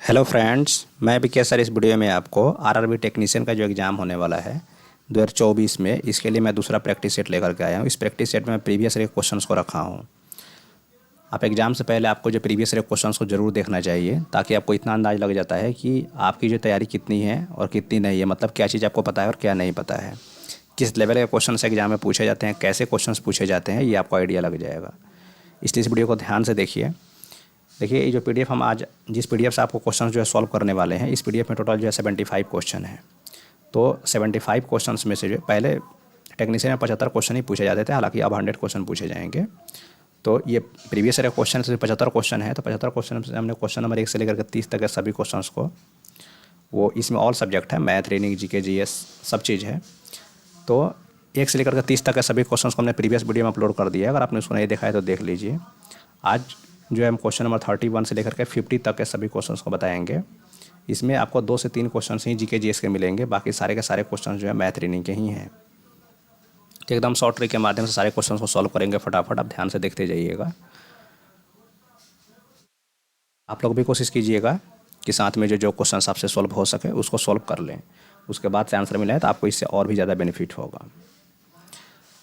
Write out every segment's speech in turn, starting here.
Hello friends, मैं BK sir. इस video में आपको आरआरबी टेक्नीशियन का जो एग्ज़ाम होने वाला है 2024 में, इसके लिए मैं दूसरा प्रैक्टिस सेट लेकर के आया हूँ। इस प्रैक्टिस सेट में मैं प्रीवियस ईयर क्वेश्चंस को रखा हूँ। आप एग्ज़ाम से पहले आपको जो प्रीवियस ईयर क्वेश्चंस को ज़रूर देखना चाहिए, ताकि आपको इतना अंदाज़ लग जाता है कि आपकी जो तैयारी कितनी है और कितनी नहीं है, मतलब क्या चीज़ आपको पता है और क्या नहीं पता है, किस लेवल के क्वेश्चन एग्जाम में पूछे जाते हैं, कैसे क्वेश्चन पूछे जाते हैं, ये आपको आइडिया लग जाएगा। इसलिए इस वीडियो को ध्यान से देखिए। देखिए, ये जो पीडीएफ हम आज जिस पीडीएफ से आपको क्वेश्चन जो है सॉल्व करने वाले हैं, इस पीडीएफ में टोटल जो है 75 क्वेश्चन है। तो 75 क्वेश्चन में से जो पहले टेक्नीशियन में 75 क्वेश्चन ही पूछे जाते थे, हालांकि अब 100 क्वेश्चन पूछे जाएंगे। तो ये प्रीवियस ईयर क्वेश्चन से 75 क्वेश्चन है, तो 75 क्वेश्चन से हमने क्वेश्चन नंबर 1 से लेकर के 30 तक के सभी क्वेश्चन को, वो इसमें ऑल सब्जेक्ट है, मैथ, रीजनिंग, जीके, जीएस सब चीज़ है। तो 1 से लेकर के 30 तक के सभी क्वेश्चन को हमने प्रीवियस वीडियो में अपलोड कर दिया है। अगर आपने उसको नहीं देखा है तो देख लीजिए। आज जो है हम क्वेश्चन नंबर 31 से लेकर के 50 तक के सभी क्वेश्चंस को बताएंगे। इसमें आपको 2 से 3 क्वेश्चन ही जीके जीएस के मिलेंगे, बाकी सारे के सारे क्वेश्चन जो है मैथ रीजनिंग के ही हैं। तो एकदम शॉर्ट ट्रिक के माध्यम से सारे क्वेश्चन को सॉल्व करेंगे फटाफट। आप ध्यान से देखते जाइएगा। आप लोग भी कोशिश कीजिएगा कि साथ में जो जो क्वेश्चन आपसे सॉल्व हो सके उसको सॉल्व कर लें। उसके बाद से आंसर मिला है तो आपको इससे और भी ज़्यादा बेनिफिट होगा।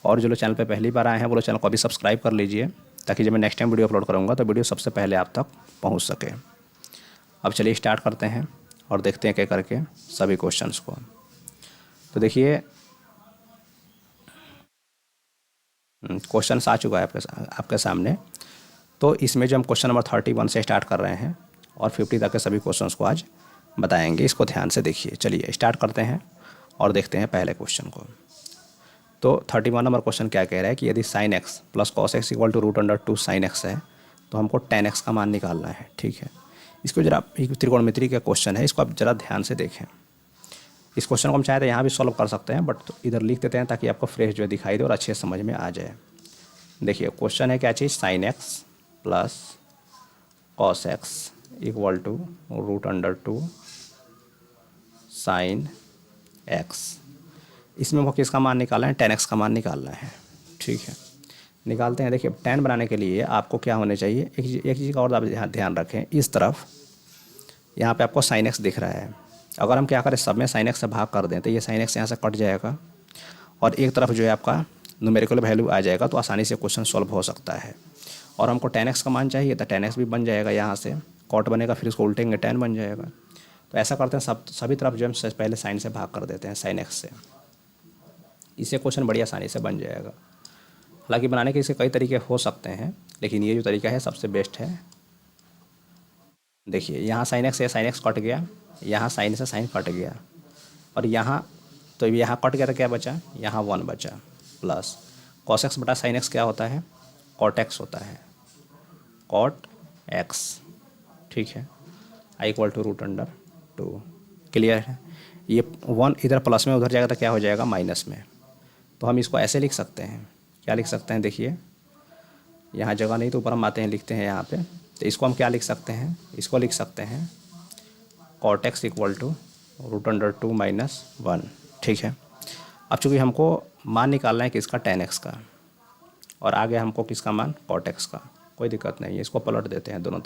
और जो लोग चैनल पर पहली बार आए हैं वो लोग चैनल को अभी सब्सक्राइब कर लीजिए, ताकि जब मैं नेक्स्ट टाइम वीडियो अपलोड करूँगा तो वीडियो सबसे पहले आप तक पहुँच सके। अब चलिए स्टार्ट करते हैं और देखते हैं क्या करके सभी क्वेश्चंस को। तो देखिए, क्वेश्चंस आ चुका है आपके सामने। तो इसमें जो हम क्वेश्चन नंबर 31 से स्टार्ट कर रहे हैं और 50 तक के सभी क्वेश्चंस को आज बताएंगे। इसको ध्यान से देखिए। चलिए स्टार्ट करते हैं और देखते हैं पहले क्वेश्चन को। तो 31 नंबर क्वेश्चन क्या कह रहा है कि यदि sine x plus cos x equal to √2 sine x है, तो हमको टेन एक्स का मान निकालना है। ठीक है, इसको जरा, एक त्रिकोणमिति का क्वेश्चन है, इसको आप जरा ध्यान से देखें। इस क्वेश्चन को हम चाहे तो यहाँ भी सॉल्व कर सकते हैं, बट तो इधर लिख देते हैं ताकि आपको फ्रेश जो है दिखाई दे और अच्छे समझ में आ जाए। देखिए क्वेश्चन है क्या चीज़, sine x plus cos x equal to √2 sine x. इसमें वो किसका मान निकालना है, टेन एक्स का मान निकालना है। ठीक है, निकालते हैं। देखिए, टेन बनाने के लिए आपको क्या होने चाहिए, एक चीज़ का और आप ध्यान रखें। इस तरफ यहाँ पे आपको साइन एक्स दिख रहा है। अगर हम क्या करें, सब में साइन एक्स से भाग कर दें तो ये साइन एक्स यहाँ से कट जाएगा और एक तरफ जो है आपका न्यूमेरिकल वैल्यू आ जाएगा, तो आसानी से क्वेश्चन सॉल्व हो सकता है। और हमको टेन एक्स का मान चाहिए तो टेन एक्स भी बन जाएगा, यहाँ से कॉट बनेगा, फिर उसको उल्टेंगे, टेन बन जाएगा। तो ऐसा करते हैं, सभी तरफ जो हम पहले साइन से भाग कर देते हैं, साइन एक्स से। इससे क्वेश्चन बड़ी आसानी से बन जाएगा। हालांकि बनाने के इसके कई तरीके हो सकते हैं, लेकिन ये जो तरीका है सबसे बेस्ट है। देखिए, यहाँ साइन एक्स है, साइन एक्स कट गया, यहाँ साइन से साइन कट गया, और यहाँ तो यहाँ कट गया तो क्या बचा, यहाँ 1 बचा, प्लस कॉस एक्स बटा साइन एक्स क्या होता है, कॉट एक्स होता है, कॉट एक्स। ठीक है, आई इक्वल टू √2। क्लियर है। ये 1 इधर प्लस में उधर जाएगा तो क्या हो जाएगा, माइनस में। तो हम इसको ऐसे लिख सकते हैं, क्या लिख सकते हैं, देखिए यहाँ जगह नहीं तो ऊपर हम आते हैं, लिखते हैं यहाँ पे। तो इसको हम क्या लिख सकते हैं, इसको लिख सकते हैं cot x equal to √2 minus 1। ठीक है, अब चूँकि हमको मान निकालना है किसका, टेन एक्स का, और आगे हमको किसका मान, कॉट एक्स का। कोई दिक्कत नहीं है, इसको पलट देते हैं दोनों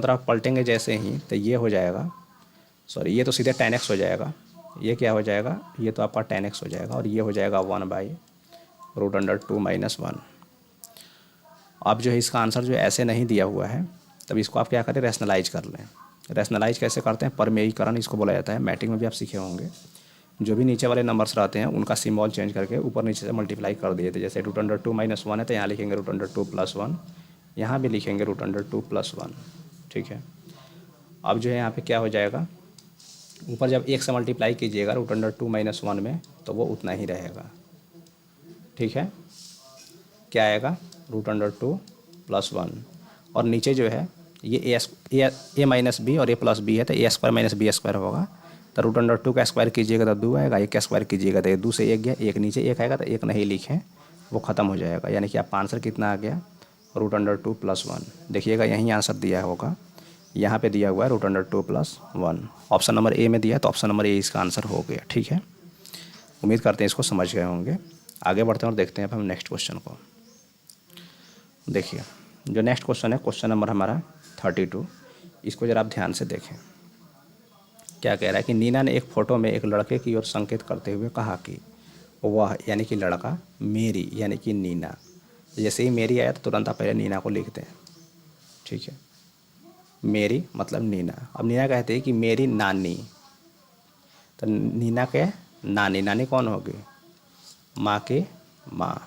तरफ पलटेंगे जैसे ही, तो ये हो जाएगा, सॉरी ये तो सीधे टेन एक्स हो जाएगा, ये क्या हो जाएगा, ये तो आपका टेन एक्स हो जाएगा, और ये हो जाएगा 1/√2 माइनस 1। अब जो है इसका आंसर जो ऐसे नहीं दिया हुआ है, तब इसको आप क्या करें, रैशनलाइज कर लें। रैशनलाइज कैसे करते हैं, परमेयीकरण इसको बोला जाता है। मैट्रिक में भी आप सीखे होंगे, जो भी नीचे वाले नंबर्स रहते हैं उनका सिम्बॉल चेंज करके ऊपर नीचे से मल्टीप्लाई कर दिए थे। जैसे √2 माइनस 1 है तो यहाँ लिखेंगे √2 प्लस 1, यहाँ भी लिखेंगे √2 प्लस 1। ठीक है, अब जो है यहाँ पे क्या हो जाएगा, ऊपर जब 1 से मल्टीप्लाई कीजिएगा √2 माइनस 1 में, तो वो उतना ही रहेगा। ठीक है, क्या आएगा, √2 प्लस 1, और नीचे जो है ये ए माइनस बी और ए प्लस बी है, तो a² माइनस b² होगा। तो √2 का स्क्वायर कीजिएगा तो 2 आएगा, 1 का स्क्वायर कीजिएगा तो 2 से 1 गया, 1 नीचे 1 आएगा, तो 1 नहीं लिखें, वो ख़त्म हो जाएगा। यानी कि आपका आंसर कितना आ गया, √2 प्लस 1। देखिएगा यहीं आंसर दिया होगा, यहाँ पे दिया हुआ है √2 प्लस 1। ऑप्शन नंबर ए में दिया है, तो ऑप्शन नंबर ए इसका आंसर हो गया। ठीक है, उम्मीद करते हैं इसको समझ गए होंगे। आगे बढ़ते हैं और देखते हैं अब हम नेक्स्ट क्वेश्चन को। देखिए, जो नेक्स्ट क्वेश्चन है, क्वेश्चन नंबर हमारा 32। इसको ज़रा आप ध्यान से देखें। क्या कह रहा है कि नीना ने एक फ़ोटो में एक लड़के की ओर संकेत करते हुए कहा कि वह यानी कि लड़का, मेरी यानी कि नीना। जैसे ही मेरी आया तो तुरंत आप पहले नीना को लिख दें, ठीक है। मेरी मतलब नीना। अब नीना कहते हैं कि मेरी नानी, तो नीना के नानी, नानी कौन होगी? माँ की माँ।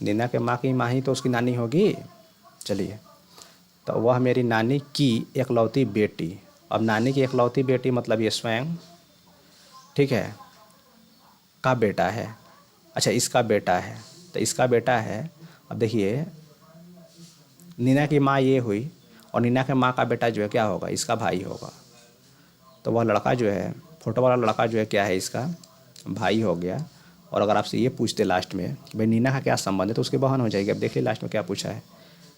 नीना के माँ की माँ ही तो उसकी नानी होगी। चलिए, तो वह मेरी नानी की एकलौती बेटी। अब नानी की एकलौती बेटी मतलब ये स्वयं, ठीक है, का बेटा है। अच्छा, इसका बेटा है, तो इसका बेटा है। अब देखिए, नीना की माँ ये हुई और नीना के माँ का बेटा जो है क्या होगा? इसका भाई होगा। तो वह लड़का जो है, फोटो वाला लड़का जो है क्या है? इसका भाई हो गया। और अगर आपसे ये पूछते लास्ट में कि भाई नीना का क्या संबंध है, तो उसकी बहन हो जाएगी। अब देखिए लास्ट में क्या पूछा है,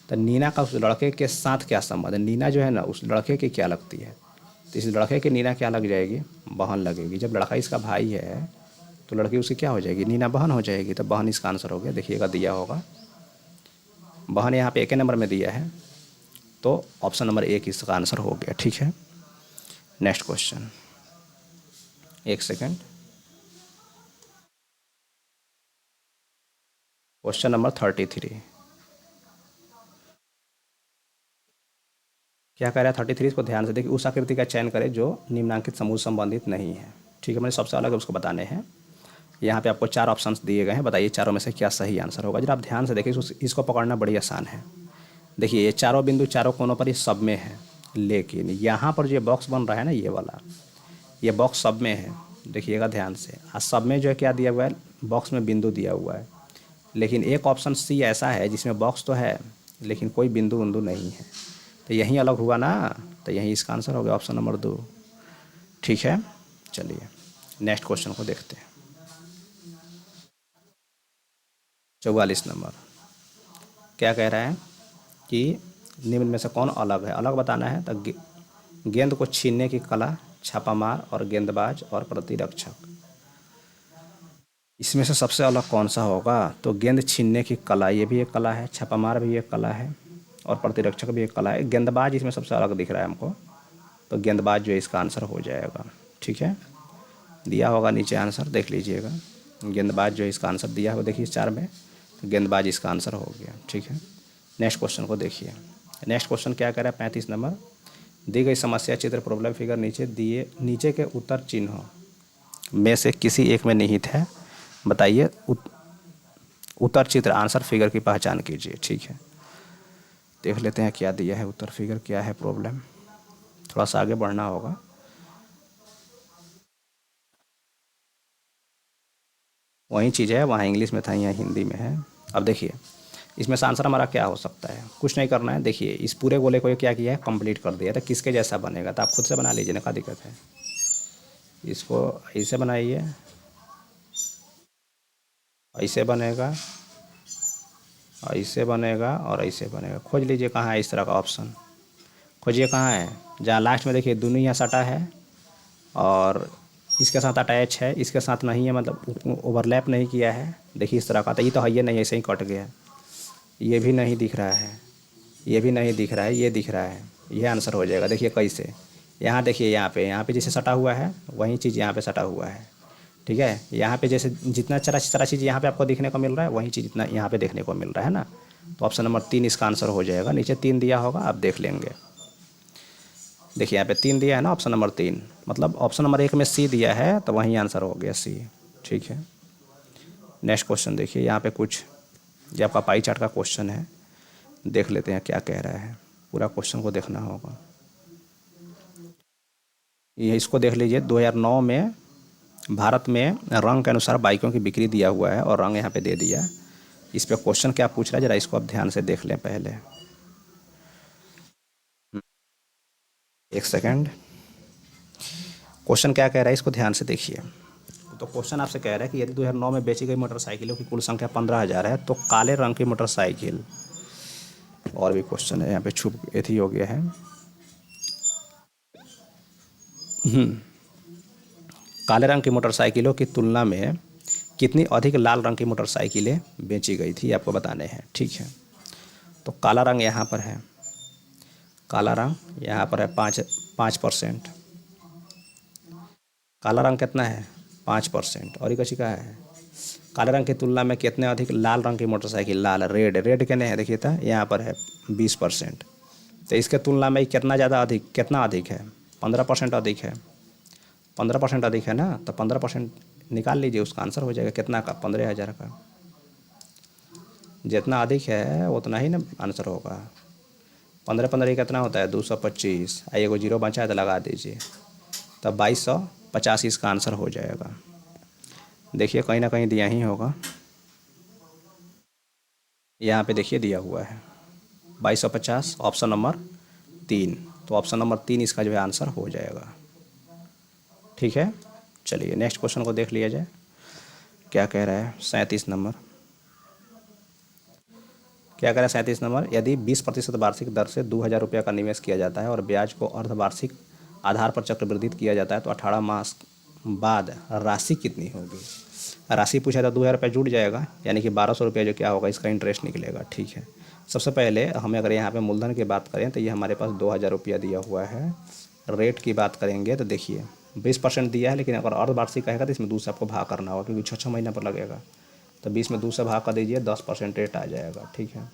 तो नीना का उस लड़के के साथ क्या संबंध है? नीना जो है ना उस लड़के की क्या लगती है? तो इस लड़के की नीना क्या लग जाएगी? बहन लगेगी। जब लड़का इसका भाई है तो लड़की उसकी क्या हो जाएगी? नीना बहन हो जाएगी। तो बहन इसका आंसर हो गया। देखिएगा दिया होगा, बहन यहाँ पे एक नंबर में दिया है, तो ऑप्शन नंबर एक इसका आंसर हो गया, ठीक है। नेक्स्ट क्वेश्चन, एक सेकेंड। Question number 33। क्या कह रहा है 33? इसको ध्यान से देखिए। उस आकृति का चयन करें जो निम्नांकित समूह संबंधित नहीं है, ठीक है। मैंने सबसे अलग उसको बताने हैं। यहाँ पे आपको 4 ऑप्शंस दिए गए हैं, बताइए चारों में से क्या सही आंसर होगा। जरा आप ध्यान से देखिए, इसको पकड़ना बड़ी आसान है। देखिए ये चारों बिंदु चारों कोनों पर ये सब में है, लेकिन यहाँ पर जो बॉक्स बन रहा है ना, ये वाला, ये बॉक्स सब में है। देखिएगा ध्यान से, आज सब में जो है क्या दिया हुआ है? बॉक्स में बिंदु दिया हुआ है। लेकिन एक ऑप्शन सी ऐसा है जिसमें बॉक्स तो है लेकिन कोई बिंदु बिंदु नहीं है, तो यहीं अलग हुआ ना, तो यहीं इसका आंसर हो गया ऑप्शन नंबर 2, ठीक है। चलिए नेक्स्ट क्वेश्चन को देखते हैं। 44 नंबर क्या कह रहा है कि निम्न में से कौन अलग है? अलग बताना है तो गेंद को छीनने की कला, छापामार और गेंदबाज और प्रतिरक्षक। इसमें से सबसे अलग कौन सा होगा? तो गेंद छीनने की कला, ये भी एक कला है, छापामार भी एक कला है और प्रतिरक्षक भी एक कला है। गेंदबाज इसमें सबसे अलग दिख रहा है हमको, तो गेंदबाज जो है इसका आंसर हो जाएगा, ठीक है। दिया होगा नीचे आंसर, देख लीजिएगा। गेंदबाज जो है इसका आंसर दिया होगा, देखिए 4 में, तो गेंदबाज इसका आंसर हो गया, ठीक है। नेक्स्ट क्वेश्चन को देखिए। नेक्स्ट क्वेश्चन क्या कह रहा है 35 नंबर। दी गई समस्या चित्र प्रॉब्लम फिगर नीचे के उत्तर चिन्हों में से किसी एक में निहित है, बताइए उत्तर चित्र आंसर फिगर की पहचान कीजिए, ठीक है। देख लेते हैं क्या दिया है उत्तर फिगर, क्या है प्रॉब्लम। थोड़ा सा आगे बढ़ना होगा। वही चीज़ है, वहाँ इंग्लिश में था, यहाँ हिंदी में है। अब देखिए इसमें से आंसर हमारा क्या हो सकता है? कुछ नहीं करना है। देखिए इस पूरे गोले को क्या किया है? कंप्लीट कर दिया। तो किसके जैसा बनेगा? तो आप खुद से बना लीजिए ना, क्या दिक्कत है। इसको ऐसे बनाइए, ऐसे बनेगा, ऐसे बनेगा और ऐसे बनेगा। खोज लीजिए कहाँ है इस तरह का ऑप्शन, खोजिए कहाँ है। जहाँ लास्ट में देखिए दोनों यहाँ सटा है और इसके साथ अटैच है, इसके साथ नहीं है, मतलब ओवरलैप नहीं किया है। देखिए इस तरह का, तो ये तो है ये नहीं, ऐसे ही कट गया। ये भी नहीं दिख रहा है, ये भी नहीं दिख रहा है, ये दिख रहा है। ये आंसर हो जाएगा। देखिए कैसे, यहाँ देखिए, यहाँ पे जैसे सटा हुआ है वही चीज़ यहाँ पे सटा हुआ है, ठीक है। यहाँ पे जैसे जितना सारा चीज़ यहाँ पे आपको देखने को मिल रहा है वही चीज़ इतना यहाँ पे देखने को मिल रहा है ना। तो ऑप्शन नंबर 3 इसका आंसर हो जाएगा। नीचे 3 दिया होगा, आप देख लेंगे। देखिए यहाँ पे 3 दिया है ना, ऑप्शन नंबर 3, मतलब ऑप्शन नंबर 1 में सी दिया है, तो वहीं आंसर हो गया सी, ठीक है। नेक्स्ट क्वेश्चन देखिए, यहाँ पे कुछ ये आपका पाई चार्ट का क्वेश्चन है, देख लेते हैं क्या कह रहा है। पूरा क्वेश्चन को देखना होगा। ये इसको देख लीजिए। 2009 में भारत में रंग के अनुसार बाइकों की बिक्री दिया हुआ है और रंग यहाँ पे दे दिया। इस पे क्वेश्चन क्या पूछ रहा है, जरा इसको आप ध्यान से देख लें पहले। एक सेकंड, क्वेश्चन क्या कह रहा है इसको ध्यान से देखिए। तो क्वेश्चन आपसे कह रहा है कि यदि 2009 में बेची गई मोटरसाइकिलों की कुल संख्या 15,000 है, तो काले रंग की मोटरसाइकिल, और भी क्वेश्चन है यहाँ पे छुप एथी हो गया है। काले रंग की मोटरसाइकिलों की तुलना में कितनी अधिक लाल रंग की मोटरसाइकिलें बेची गई थी, आपको बताने हैं, ठीक है। तो काला रंग यहाँ पर है, काला रंग यहाँ पर है 5%। काला रंग कितना है 5%। और ये कसी का है काले रंग की तुलना में कितने अधिक लाल रंग की मोटरसाइकिल, लाल रेड रेड कितने हैं देखिए था यहाँ पर है 20%। तो इसके तुलना में कितना ज़्यादा अधिक, कितना अधिक है 15% अधिक है। 15% अधिक है ना, तो 15% निकाल लीजिए, उसका आंसर हो जाएगा कितना का 15,000 का। जितना अधिक है उतना ही ना आंसर होगा। 15 कितना होता है 225। आइए को जीरो बचा है तो लगा दीजिए, तब 2250 इसका आंसर हो जाएगा। देखिए कहीं ना कहीं दिया ही होगा, यहाँ पे देखिए दिया हुआ है 2250 ऑप्शन नंबर 3। तो ऑप्शन नंबर 3 इसका जो है आंसर हो जाएगा। ठीक है, चलिए नेक्स्ट क्वेश्चन को देख लिया जाए क्या कह रहा है। 37 नंबर क्या कह रहा है 37 नंबर, यदि 20% वार्षिक दर से 2,000 रुपये का निवेश किया जाता है और ब्याज को अर्धवार्षिक आधार पर चक्रवृद्धि किया जाता है तो 18 मास बाद राशि कितनी होगी। राशि पूछा तो 2,000 रुपये जुड़ जाएगा, यानी कि 1,200 रुपये जो क्या होगा इसका इंटरेस्ट निकलेगा। ठीक है, सबसे पहले हमें अगर यहाँ पे मूलधन की बात करें तो ये हमारे पास 2,000 रुपया दिया हुआ है। रेट की बात करेंगे तो देखिए 20% दिया है, लेकिन अगर अर्धवार्षिक कहेगा तो इसमें 2 से आपको भाग करना होगा, क्योंकि 6 महीना पर लगेगा। तो 20 में 2 से भाग कर दीजिए, 10% रेट आ जाएगा। ठीक है,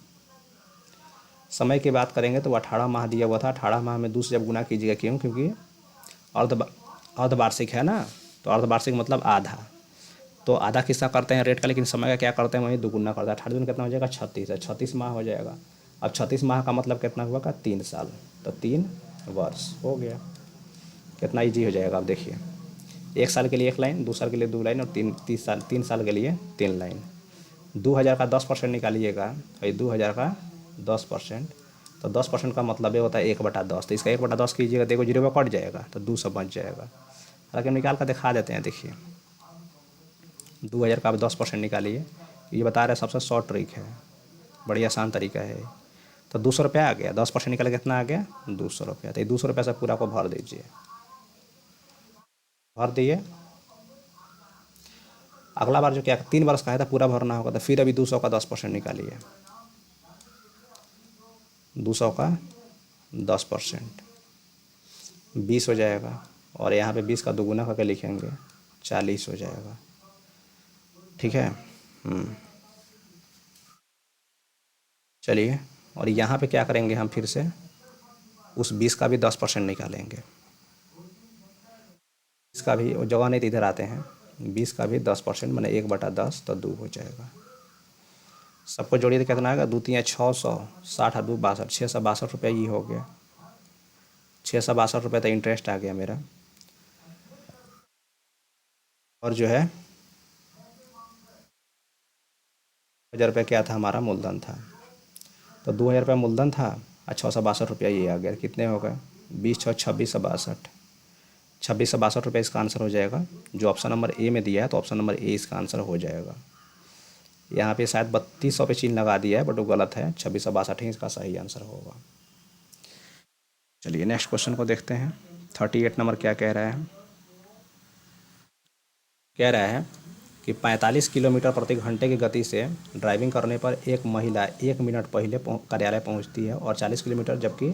समय की बात करेंगे तो 18 माह दिया हुआ था। 18 माह में 2 से जब गुना कीजिएगा, क्यों, क्योंकि अर्धवार्षिक है ना, तो अर्धवार्षिक मतलब आधा। तो आधा किस्सा करते हैं रेट का, लेकिन समय का क्या करते हैं वही दुगुना करते हैं। 18 दिन कितना हो जाएगा 36 है, 36 माह हो जाएगा। अब 36 माह का मतलब कितना हुआ का 3 साल, तो 3 वर्ष हो गया। कितना ईजी हो जाएगा। अब देखिए 1 साल के लिए 1 लाइन, 2 साल के लिए 2 लाइन, और 3 साल के लिए 3 लाइन। 2,000 का 10% निकालिएगा, भाई 2,000 का 10%, तो 10% का मतलब ये होता है 1/10। तो इसका 1/10 कीजिएगा, देखो जीरो में कट जाएगा तो 200 बच जाएगा। हालांकि हम निकाल कर दिखा देते हैं। देखिए 2,000 का आप 10% निकालिए, ये बता रहे सबसे शॉर्ट ट्रिक है, बड़ी आसान तरीका है। तो 200 रुपया आ गया, 10% निकाल कितना आ गया 200 रुपया। तो ये 200 रुपया से पूरा को भर दीजिए, भर दिए। अगला बार जो क्या 3 वर्ष का है तो पूरा भरना होगा, तो फिर अभी 200 का 10% निकालिए, 200 का 10% 20 हो जाएगा, और यहाँ पे 20 का दोगुना करके लिखेंगे 40 हो जाएगा। ठीक है, चलिए, और यहाँ पे क्या करेंगे हम फिर से उस 20 का भी 10% निकालेंगे। 20 का भी जगह नहीं तो इधर आते हैं, 20 का भी 10% मैंने 1/10, तो 2 हो जाएगा। सबको जोड़िए तो कितना आएगा, 2 3 600, 60 और 2 62, 662 रुपये ये हो गया। 662 रुपये तो इंटरेस्ट आ गया मेरा। और जो है 1,000 रुपये क्या था हमारा मूलधन था, तो 2,000 रुपये मूलधन था और 662 रुपया ये आ गया। कितने हो गए 20 6 2662, 2662 रुपये इसका आंसर हो जाएगा। जो ऑप्शन नंबर ए में दिया है तो ऑप्शन नंबर ए इसका आंसर हो जाएगा। यहाँ पे शायद 3200 पे चिन्ह लगा दिया है, बट वो गलत है, 2662 ही इसका सही आंसर होगा। चलिए नेक्स्ट क्वेश्चन को देखते हैं। 38 नंबर क्या कह रहा है, कह रहा है कि 45 किलोमीटर प्रति घंटे की गति से ड्राइविंग करने पर एक महिला 1 मिनट पहले कार्यालय पहुंचती है, और 40 किलोमीटर जबकि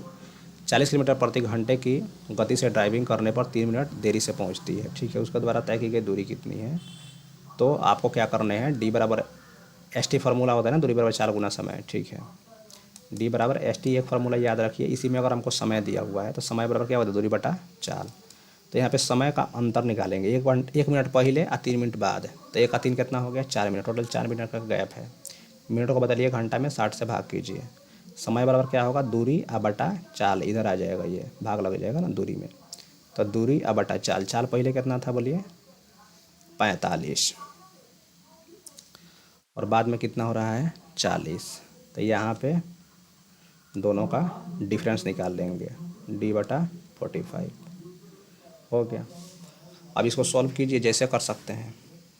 40 किलोमीटर प्रति घंटे की गति से ड्राइविंग करने पर 3 मिनट देरी से पहुंचती है। ठीक है, उसके द्वारा तय की गई दूरी कितनी है। तो आपको क्या करना है, डी बराबर एस टी फार्मूला होता है ना, दूरी बराबर 4 गुना समय। ठीक है, डी बराबर एस टी एक फार्मूला याद रखिए। इसी में अगर हमको समय दिया हुआ है तो समय बराबर क्या होता है दूरी बटा 4। तो यहाँ पे समय का अंतर निकालेंगे, 1 मिनट पहले और 3 मिनट बाद, तो 1 का 3 कितना हो गया 4 मिनट, टोटल 4 मिनट का गैप है। मिनटों को बदलिए घंटा में, 60 से भाग कीजिए। समय बराबर क्या होगा दूरी आ बटा 4, इधर आ जाएगा, ये भाग लग जाएगा ना दूरी में, तो दूरी आ बटा 4। 4 पहले कितना था बोलिए 45, और बाद में कितना हो रहा है 40। तो यहाँ पे दोनों का डिफरेंस निकाल लेंगे, डी बटा 45 हो गया। अब इसको सॉल्व कीजिए, जैसे कर सकते हैं,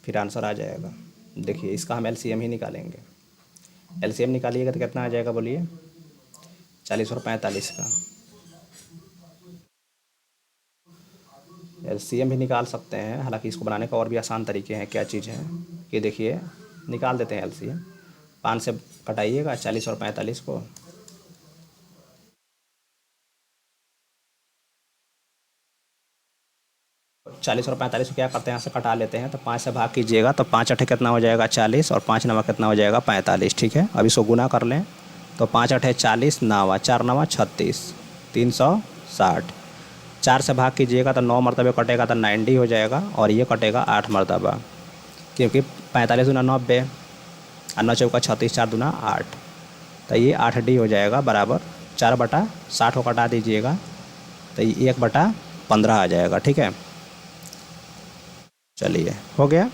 फिर आंसर आ जाएगा। देखिए इसका हम एलसीएम ही निकालेंगे। एलसीएम निकालिएगा तो कितना आ जाएगा बोलिए 40 और 45 का। एलसीएम भी निकाल सकते हैं, हालांकि इसको बनाने का और भी आसान तरीके हैं। क्या चीज़ है कि देखिए निकाल देते हैं एलसीएम। 5 से कटाइएगा 40 और 45 को, 40 और 45 को क्या करते हैं, यहाँ से कटा लेते हैं। तो 5 से भाग कीजिएगा तो 5 अठे कितना हो जाएगा 40 और 5 नवा कितना हो जाएगा 45। ठीक है, अब इसको गुना कर लें तो 5 अठे 40 नवा 4 नवा 36 360। 4 से भाग कीजिएगा तो 9 मरतबे कटेगा तो 90 हो जाएगा और ये कटेगा 8 मरतबा, क्योंकि 45 दूना 90 और 9 चौका 36 4 दूना 8, तो ये 8D हो जाएगा बराबर 4/60 को कटा दीजिएगा तो ये 1/15 आ जाएगा। ठीक है, चलिए हो गया।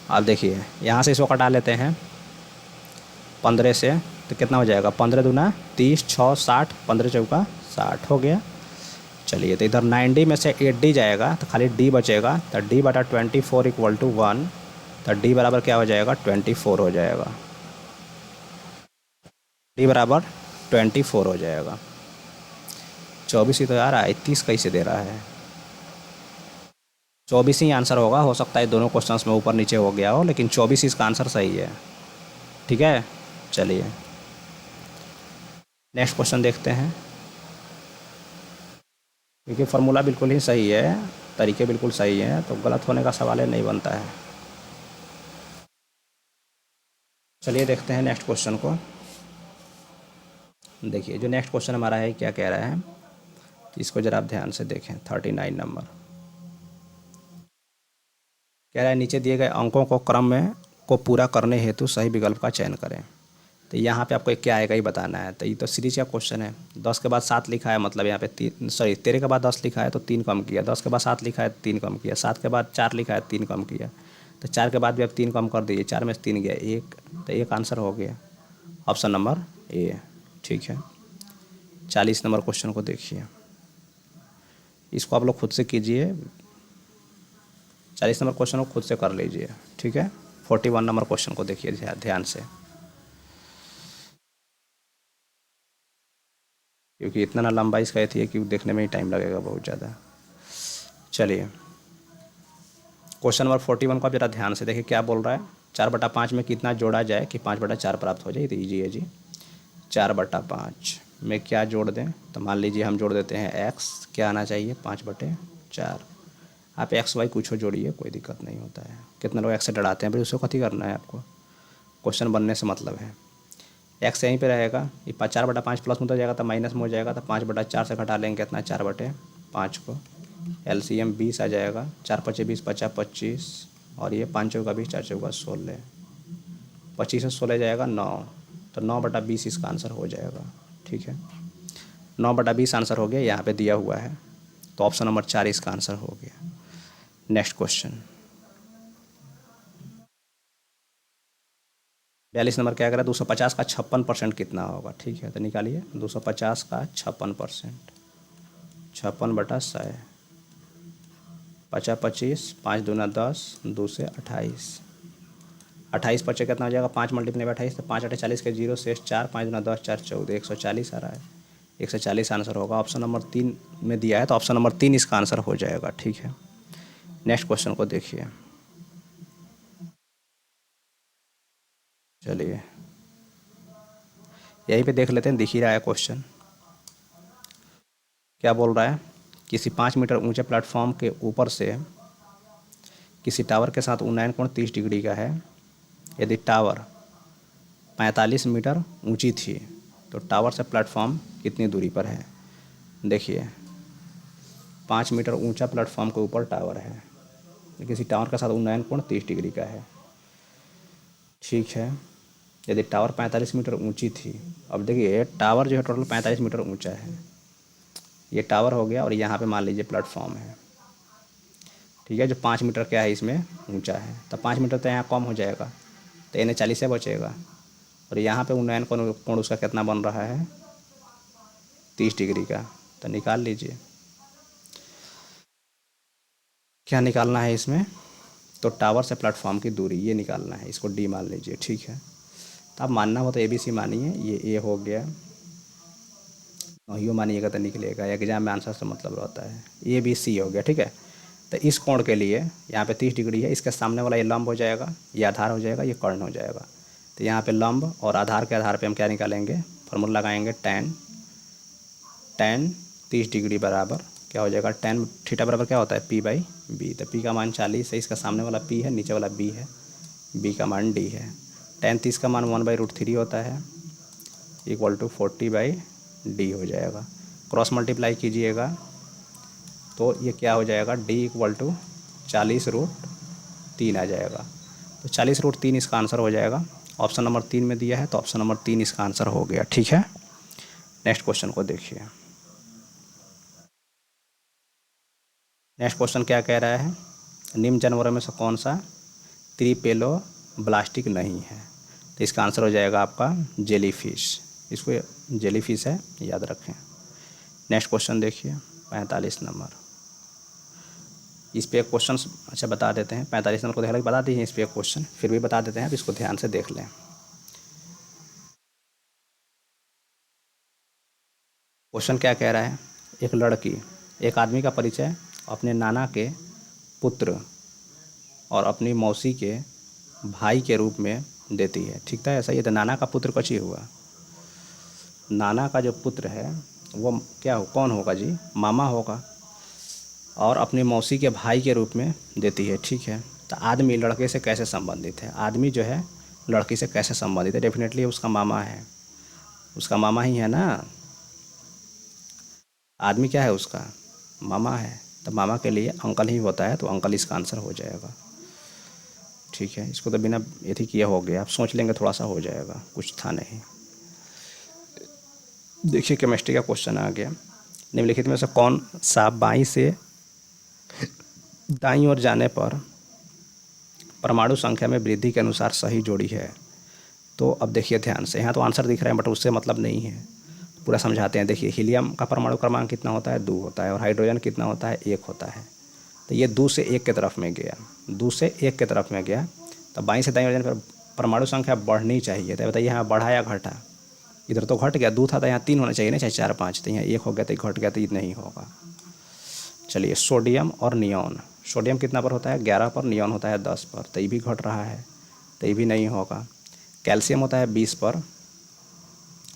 अब देखिए यहाँ से इसको कटा लेते हैं 15 से तो कितना हो जाएगा 15 दूना 30 6 60 15 चौका 60 हो गया। चलिए तो इधर 90 में से 8D जाएगा तो खाली D बचेगा, तो D/24 = 1, तो D बराबर क्या हो जाएगा 24 हो जाएगा। D बराबर 24 हो जाएगा। 24 ही तो यार 30 कैसे दे रहा है, 24 ही आंसर होगा। हो सकता है दोनों क्वेश्चंस में ऊपर नीचे हो गया हो, लेकिन 24 इसका आंसर सही है। ठीक है, चलिए नेक्स्ट क्वेश्चन देखते हैं। क्योंकि फार्मूला बिल्कुल ही सही है, तरीके बिल्कुल सही हैं, तो गलत होने का सवाल ही नहीं बनता है। चलिए देखते हैं नेक्स्ट क्वेश्चन को। देखिए जो नेक्स्ट क्वेश्चन हमारा है क्या कह रहा है, इसको ज़रा आप ध्यान से देखें। 39 नंबर कह रहा है नीचे दिए गए अंकों को क्रम में को पूरा करने हेतु सही विकल्प का चयन करें। तो यहाँ पे आपको क्या आएगा ही बताना है। तो ये तो सीरीज का क्वेश्चन है। 10 के बाद 7 लिखा है, मतलब यहाँ पे 13 के बाद 10 लिखा है तो 3 कम किया, 10 के बाद 7 लिखा है 3 कम किया, 7 के बाद 4 लिखा है 3 कम किया, तो 4 के बाद भी आप 3 कम कर दीजिए, 4 में से 3 गया 1, तो एक आंसर हो गया ऑप्शन नंबर ए। ठीक है, 40 नंबर क्वेश्चन को देखिए, इसको आप लोग खुद से कीजिए। 40 नंबर क्वेश्चन को खुद से कर लीजिए। ठीक है, 41 नंबर क्वेश्चन को देखिए ध्यान से, क्योंकि इतना ना लंबा इसका ये थी कि देखने में ही टाइम लगेगा बहुत ज़्यादा। चलिए क्वेश्चन नंबर 41 को आप जरा ध्यान से देखिए क्या बोल रहा है। 4/5 में कितना जोड़ा जाए कि 5/4 प्राप्त हो जाए। तो ईजी है जी। 4/5 में क्या जोड़ दें, तो मान लीजिए हम जोड़ देते हैं x, क्या आना चाहिए 5/4। आप XY कुछ हो जोड़िए, कोई दिक्कत नहीं होता है। कितने लोग x से डराते हैं, भाई उसको कथी करना है आपको, क्वेश्चन बनने से मतलब है। x यहीं पे रहेगा, ये 4/5 प्लस में तो जाएगा तो माइनस में हो जाएगा, तो 5/4 से घटा लेंगे कितना 4/5 को, LCM 20 आ जाएगा। 4×5 = 20, 5×5 = 25 और ये 5×4 = 20, 4×4 = 16, 25 से 16 जाएगा 9, तो 9/20 इसका आंसर हो जाएगा। ठीक है, 9/20 आंसर हो गया, यहाँ पे दिया हुआ है, तो ऑप्शन नंबर 4 इसका आंसर हो गया। नेक्स्ट क्वेश्चन 42 नंबर क्या कह रहा है, 250 का 56% कितना होगा। ठीक है, तो निकालिए 250 का 56%, 56/100, 5×5 = 25, 5 दूना 10, 2 से 28, 28 बचे कितना हो जाएगा 5 × 28, तो 5×8 = 40 के 0 शेष 4, 5 दूना 10, 4 14, 140 आ रहा है। 140 आंसर होगा, ऑप्शन नंबर 3 में दिया है, तो ऑप्शन नंबर 3 इसका आंसर हो जाएगा। ठीक है, नेक्स्ट क्वेश्चन को देखिए। चलिए यहीं पे देख लेते हैं, दिख ही रहा है क्वेश्चन। क्या बोल रहा है, किसी 5 मीटर ऊंचे प्लेटफॉर्म के ऊपर से किसी टावर के साथ उन्नयन कोण 30 डिग्री का है। यदि टावर 45 मीटर ऊंची थी तो टावर से प्लेटफॉर्म कितनी दूरी पर है। देखिए 5 मीटर ऊंचा प्लेटफॉर्म के ऊपर टावर है, किसी टावर के साथ उन्नयन कोण 30 डिग्री का है। ठीक है, यदि टावर 45 मीटर ऊंची थी, अब देखिए टावर जो है टोटल 45 मीटर ऊंचा है, ये टावर हो गया और यहाँ पे मान लीजिए प्लेटफॉर्म है। ठीक है, जो 5 मीटर क्या है इसमें ऊंचा है, तो 5 मीटर तो यहाँ कम हो जाएगा, तो इन्हें 40 से बचेगा, और यहाँ पे उन्नयन कोण उसका कितना बन रहा है 30 डिग्री का, तो निकाल लीजिए क्या निकालना है इसमें, तो टावर से प्लेटफॉर्म की दूरी ये निकालना है, इसको D मान लीजिए। ठीक है, तो आप मानना हो तो ABC मानिए, ये A हो गया, नहीं मानिएगा तो निकलेगा, एग्जाम में आंसर से मतलब रहता है। ABC हो गया। ठीक है, तो इस कोण के लिए यहाँ पे 30 डिग्री है, इसके सामने वाला ये लंब हो जाएगा, ये आधार हो जाएगा, ये कर्ण हो जाएगा। तो यहाँ पे लंब और आधार के आधार पे हम क्या निकालेंगे, फार्मूला लगाएंगे tan 30 डिग्री बराबर क्या हो जाएगा, tan थीटा बराबर क्या होता है p/b। तो p का मान 40 है, इसका सामने वाला p है, नीचे वाला b है, b का मान d है। tan 30 का मान 1/√3 होता है, इक्वल टू 40/d हो जाएगा। क्रॉस मल्टीप्लाई कीजिएगा तो ये क्या हो जाएगा, d इक्वल टू 40√3 आ जाएगा। तो 40√3 इसका आंसर हो जाएगा। ऑप्शन नंबर 3 में दिया है, तो ऑप्शन नंबर 3 इसका आंसर हो गया। ठीक है, नेक्स्ट क्वेश्चन को देखिए। नेक्स्ट क्वेश्चन क्या कह रहा है, निम्न जानवरों में से कौन सा त्रिपेलो ब्लास्टिक नहीं है। तो इसका आंसर हो जाएगा आपका जेलीफिश। इसको जेलीफिश है, याद रखें। नेक्स्ट क्वेश्चन देखिए 45 नंबर। इस पे एक क्वेश्चन अच्छा बता देते हैं, 45 नंबर को देखा बता दीजिए, इस पे एक क्वेश्चन फिर भी बता देते हैं, अब इसको ध्यान से देख लें। क्वेश्चन क्या कह रहा है, एक लड़की एक आदमी का परिचय अपने नाना के पुत्र और अपनी मौसी के भाई के रूप में देती है। ठीक था, ऐसा ही है। तो नाना का पुत्र कौन हुआ, नाना का जो पुत्र है वो क्या हो, कौन होगा जी, मामा होगा, और अपनी मौसी के भाई के रूप में देती है। ठीक है, तो आदमी लड़के से कैसे संबंधित है, आदमी जो है लड़की से कैसे संबंधित है, डेफिनेटली उसका मामा है, उसका मामा ही है ना। आदमी क्या है, उसका मामा है, तो मामा के लिए अंकल ही होता है, तो अंकल इसका आंसर हो जाएगा। ठीक है, इसको तो बिना यही किया हो गया, आप सोच लेंगे थोड़ा सा हो जाएगा, कुछ था नहीं। देखिए केमिस्ट्री का क्वेश्चन आ गया। निम्नलिखित में से कौन सा बाईं से दाईं ओर जाने पर परमाणु संख्या में वृद्धि के अनुसार सही जोड़ी है। तो अब देखिए ध्यान से, यहाँ तो आंसर दिख रहा है बट उससे मतलब नहीं है, पूरा समझाते हैं। देखिए हीलियम का परमाणु क्रमांक कितना होता है, 2 होता है, और हाइड्रोजन कितना होता है, 1 होता है। तो ये 2 से 1 की तरफ में गया, 2 से 1 की तरफ में गया, तो बाईं से दाईं ओर जाने पर परमाणु संख्या बढ़नी चाहिए। तो बताइए यहाँ बढ़ा या घटा, इधर तो घट गया, 2 था तो यहाँ 3 होना चाहिए ना, चाहे 4 5, तो यहाँ 1 हो गया, तो घट गया, तो ये नहीं होगा। चलिए सोडियम और नियॉन, सोडियम कितना पर होता है, 11 पर, नियॉन होता है 10 पर, तो ये भी घट रहा है, तो ये भी नहीं होगा। कैल्शियम होता है 20 पर,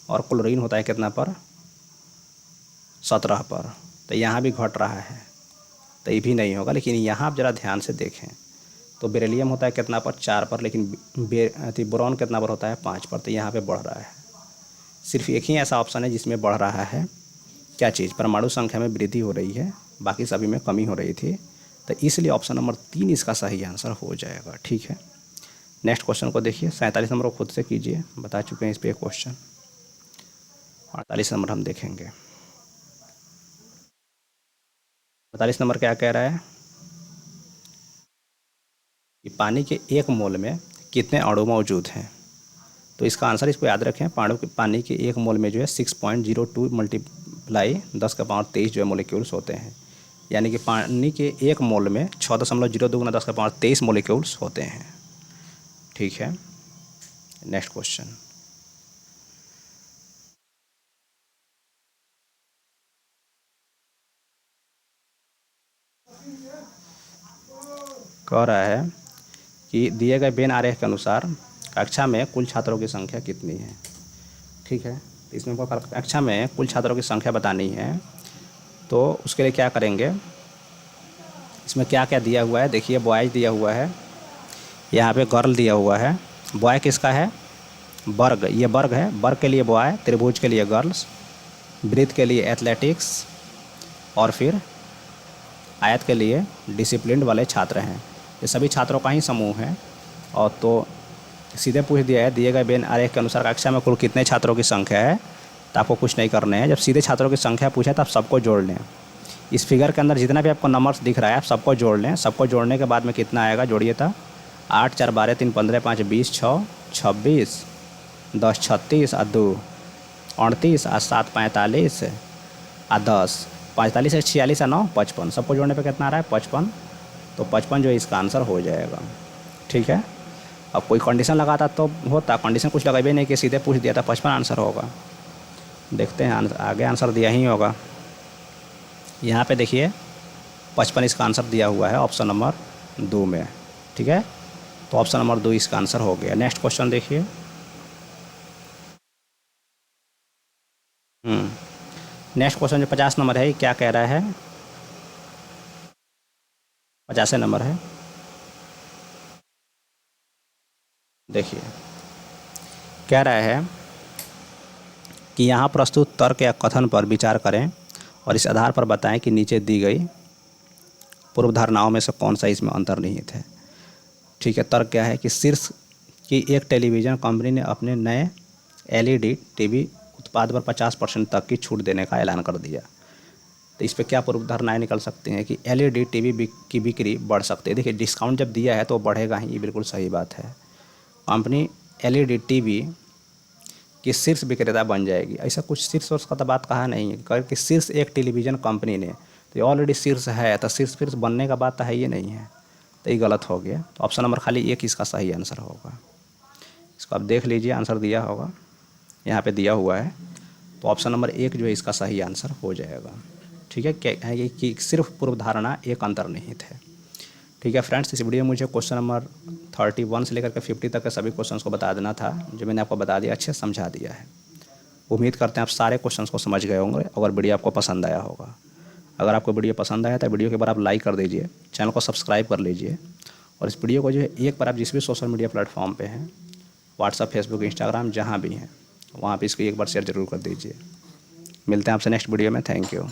और क्लोरीन होता है कितना पर, 17 पर, तो यहाँ भी घट रहा है, तो ये भी नहीं होगा। लेकिन यहाँ आप ज़रा ध्यान से देखें तो बेरिलियम होता है कितना पर, 4 पर, लेकिन बोरॉन कितना पर होता है, 5 पर, तो यहाँ पे बढ़ रहा है। सिर्फ एक ही ऐसा ऑप्शन है जिसमें बढ़ रहा है, क्या चीज़, परमाणु संख्या में वृद्धि हो रही है, बाकी सभी में कमी हो रही थी, तो इसलिए ऑप्शन नंबर 3 इसका सही आंसर हो जाएगा। ठीक है, नेक्स्ट क्वेश्चन को देखिए। 47 नंबर को खुद से कीजिए, बता चुके हैं इस पर क्वेश्चन। 48 नंबर हम देखेंगे। 48 नंबर क्या कह रहा है कि पानी के 1 मोल में कितने अणु मौजूद हैं। तो इसका आंसर, इसको याद रखें, पानी के 1 मोल में जो है 6.02 मल्टीप्लाई 10⁻23 जो है मोलिक्यूल्स होते हैं। यानी कि पानी के 1 मोल में 6.02 गुना 10⁻23 मोलिक्यूल्स होते हैं। ठीक है, नेक्स्ट क्वेश्चन। कह रहा है कि दिए गए वेन आरेख के अनुसार कक्षा में कुल छात्रों की संख्या कितनी है। ठीक है, इसमें कक्षा में कुल छात्रों की संख्या बतानी है, तो उसके लिए क्या करेंगे, इसमें क्या क्या दिया हुआ है, देखिए बॉयज़ दिया हुआ है, यहाँ पे गर्ल दिया हुआ है। बॉय किसका है, वर्ग, ये वर्ग है, वर्ग के लिए बॉय, त्रिभुज के लिए गर्ल्स, वृत्त के लिए एथलेटिक्स, और फिर आयत के लिए डिसिप्लिन वाले छात्र हैं। ये सभी छात्रों का ही समूह है। और तो सीधे पूछ दिया है, दिए गए वेन आरेख के अनुसार कक्षा में कुल कितने छात्रों की संख्या है, तो आपको कुछ नहीं करना है। जब सीधे छात्रों की संख्या पूछे तो आप सबको जोड़ लें। इस फिगर के अंदर जितना भी आपको नंबर्स दिख रहा है आप सबको जोड़ लें। सबको जोड़ने के बाद में कितना आएगा, जोड़िए था, 8 4 12 3 15 5 20 6 26 10 36 और 2 38 और 7 45 और 10 45 है 46 और 9 55, सबको जोड़ने पे कितना आ रहा है 55। तो 55 जो है इसका आंसर हो जाएगा। ठीक है, अब कोई कंडीशन लगाता तो होता, कंडीशन कुछ लगाए नहीं कि सीधे पूछ दिया था, 55 आंसर होगा। देखते हैं आगे आंसर दिया ही होगा। यहाँ पे देखिए 55 इसका आंसर दिया हुआ है ऑप्शन नंबर 2 में। ठीक है, तो ऑप्शन नंबर 2 इसका आंसर हो गया। नेक्स्ट क्वेश्चन देखिए। नेक्स्ट क्वेश्चन जो 50 नंबर है, क्या कह रहा है 50 नंबर है। देखिए कह रहा है कि यहाँ प्रस्तुत तर्क या कथन पर विचार करें और इस आधार पर बताएं कि नीचे दी गई पूर्व धारणाओं में से कौन सा इसमें अंतर्निहित है। ठीक है, तर्क क्या है कि शीर्ष की एक टेलीविज़न कंपनी ने अपने नए एलईडी टीवी उत्पाद पर 50% तक की छूट देने का ऐलान कर दिया। तो इस पर क्या पूर्व धारणाएँ निकल सकती हैं कि एलईडी टीवी की बिक्री बढ़ सकती है। देखिए डिस्काउंट जब दिया है तो बढ़ेगा ही, ये बिल्कुल सही बात है। कंपनी एलईडी टीवी कि शीर्ष विक्रेता बन जाएगी, ऐसा कुछ शीर्ष वर्ष का तो बात कहा नहीं है। कह कि शीर्ष एक टेलीविज़न कंपनी ने, तो ये ऑलरेडी शीर्ष है, तो शीर्ष बनने का बात तो है, ये नहीं है, तो ये गलत हो गया। तो ऑप्शन नंबर खाली एक इसका सही आंसर होगा। इसको आप देख लीजिए, आंसर दिया होगा, यहाँ पे दिया हुआ है, तो ऑप्शन नंबर एक जो है इसका सही आंसर हो जाएगा। ठीक है, क्या है कि सिर्फ पूर्व धारणा एक अंतर्निहित है। ठीक है फ्रेंड्स, इस वीडियो में मुझे क्वेश्चन नंबर 31 से लेकर के 50 तक के सभी क्वेश्चंस को बता देना था, जो मैंने आपको बता दिया, अच्छे से समझा दिया है। उम्मीद करते हैं आप सारे क्वेश्चंस को समझ गए होंगे। अगर वीडियो आपको पसंद आया होगा, अगर आपको वीडियो पसंद आया तो वीडियो के बाद आप लाइक कर दीजिए, चैनल को सब्सक्राइब कर लीजिए, और इस वीडियो को जो है एक बार आप जिस भी सोशल मीडिया प्लेटफॉर्म पे हैं, व्हाट्सअप, फेसबुक, इंस्टाग्राम, जहाँ भी हैं वहाँ पे इसको एक बार शेयर जरूर कर दीजिए। मिलते हैं आपसे नेक्स्ट वीडियो में। Thank you.